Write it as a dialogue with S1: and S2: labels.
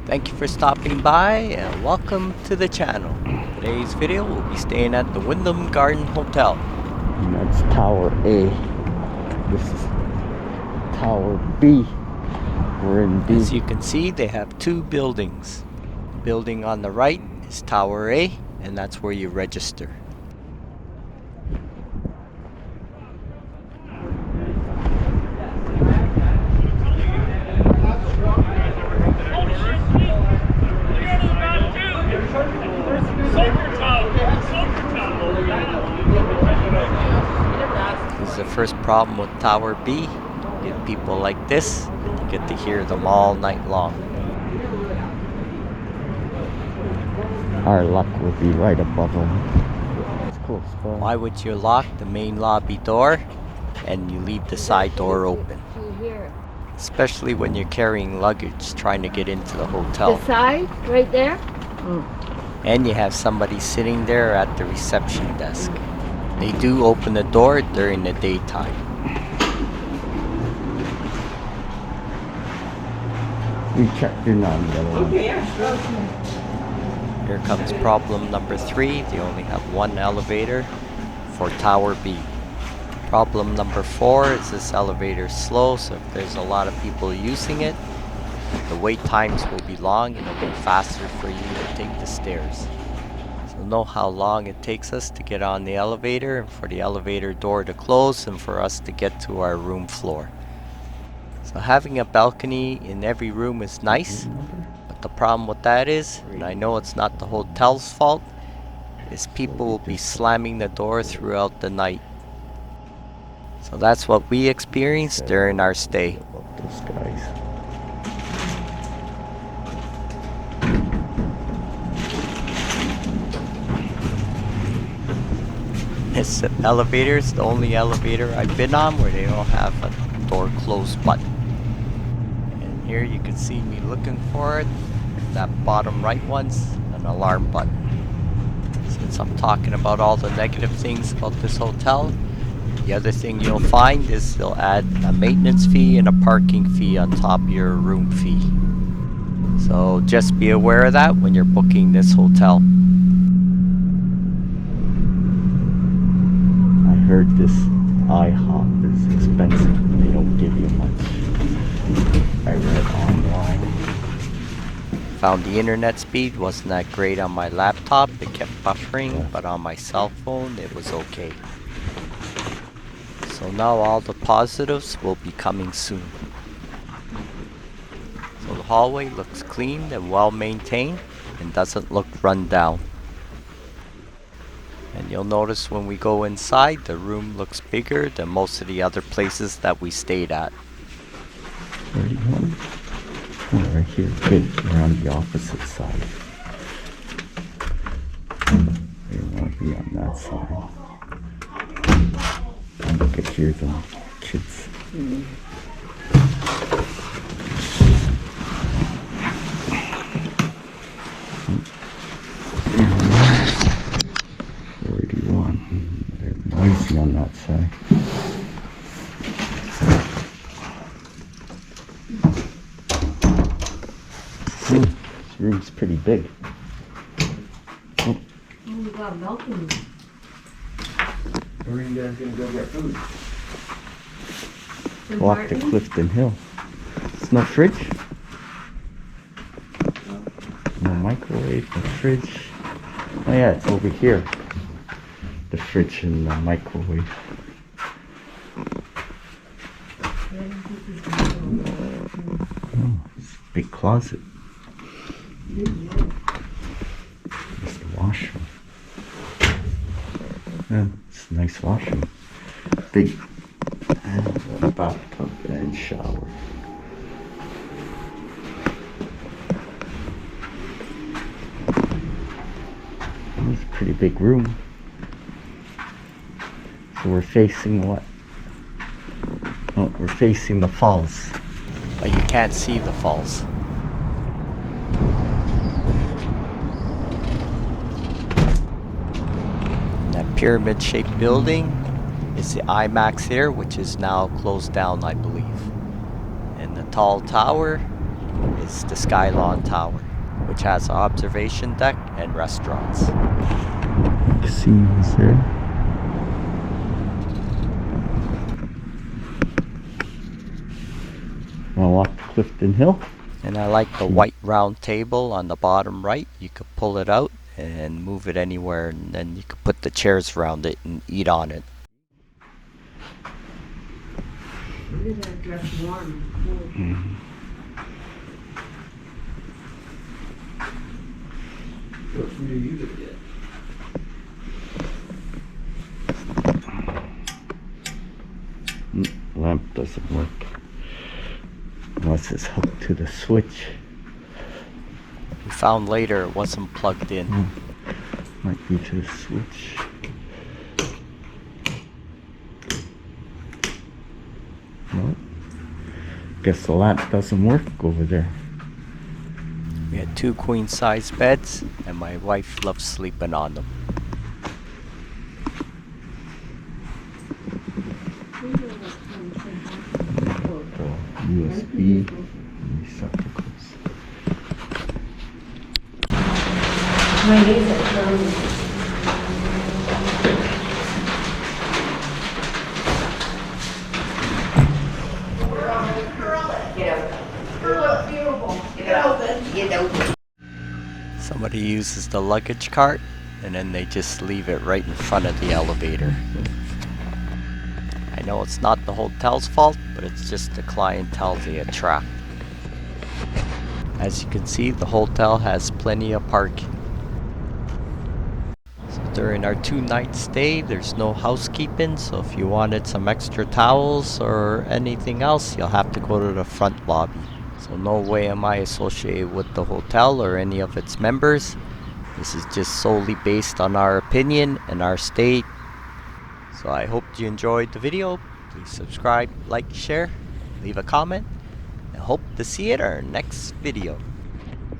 S1: Thank you for stopping by and welcome to the channel. Today's video we'll be staying at the Wyndham Garden Hotel.
S2: And that's Tower A. This is Tower B. We're in B.
S1: As you can see, they have two buildings. The building on the right is Tower A, and that's where you register. This is the first problem with Tower B. You get people like this, and you get to hear them all night long.
S2: Our luck will be right above them. It's cool spot.
S1: Why would you lock the main lobby door and you leave the side door open? Especially when you're carrying luggage trying to get into the hotel.
S3: The side, right there?
S1: And you have somebody sitting there at the reception desk. They do open the door during the daytime.
S2: We checked in on the other one.
S1: Here comes problem number 3. They only have one elevator for Tower B. Problem number 4 is this elevator is slow, so if there's a lot of people using it, the wait times will be long and it'll be faster for you to take the stairs. So know how long it takes us to get on the elevator and for the elevator door to close and for us to get to our room floor. So having a balcony in every room is nice, but the problem with that is, and I know it's not the hotel's fault, is people will be slamming the door throughout the night. So that's what we experienced during our stay.
S2: Those guys.
S1: This elevator is the only elevator I've been on where they don't have a door close button. And here you can see me looking for it. That bottom right one's an alarm button. Since I'm talking about all the negative things about this hotel, the other thing you'll find is they'll add a maintenance fee and a parking fee on top of your room fee. So just be aware of that when you're booking this hotel.
S2: I heard this IHOP is expensive. They don't give you much. I read online.
S1: Found the internet speed wasn't that great on my laptop. It kept buffering, but on my cell phone it was okay. So now all the positives will be coming soon. So the hallway looks clean and well maintained and doesn't look run down. And you'll notice when we go inside, the room looks bigger than most of the other places that we stayed at.
S2: 31. Oh, right here. Good. We're on the opposite side. We want to be on that side. And you can hear the kids. 41. They're noisy on that side. This room's pretty big.
S3: Oh, we got a balcony.
S4: Where are you guys gonna go get food?
S2: Walk to Clifton Hill. There's no fridge? No microwave, no fridge. Oh yeah, it's over here. The fridge and the microwave. Oh, it's a big closet. There's the washroom. Yeah, it's a nice washroom. Big bathtub and shower. It's a pretty big room. So we're facing what? Oh, we're facing the falls.
S1: But you can't see the falls. That pyramid-shaped building is the IMAX here, which is now closed down, I believe. And the tall tower is the Skylon Tower, which has an observation deck and restaurants.
S2: Scenes there. Wanna walk to Clifton Hill?
S1: And I like the white round table on the bottom right. You could pull it out and move it anywhere, and then you could put the chairs around it and eat on it.
S3: Look at that dress warm.
S4: What food are you gonna get?
S2: Lamp doesn't work unless it's hooked to the switch.
S1: We found later it wasn't plugged in.
S2: Might be to the switch. No. Guess the lamp doesn't work over there.
S1: We had 2 queen size beds, and my wife loves sleeping on them.
S2: USB receptacles.
S3: My knees are killing me.
S1: Somebody uses the luggage cart, and then they just leave it right in front of the elevator. I know it's not the hotel's fault, but it's just the clientele they attract. As you can see, the hotel has plenty of parking. So during our 2-night stay, there's no housekeeping, so if you wanted some extra towels or anything else, you'll have to go to the front lobby. So no way am I associated with the hotel or any of its members. This is just solely based on our opinion and our stay. So I hope you enjoyed the video. Please subscribe, like, share, leave a comment, and hope to see you in our next video.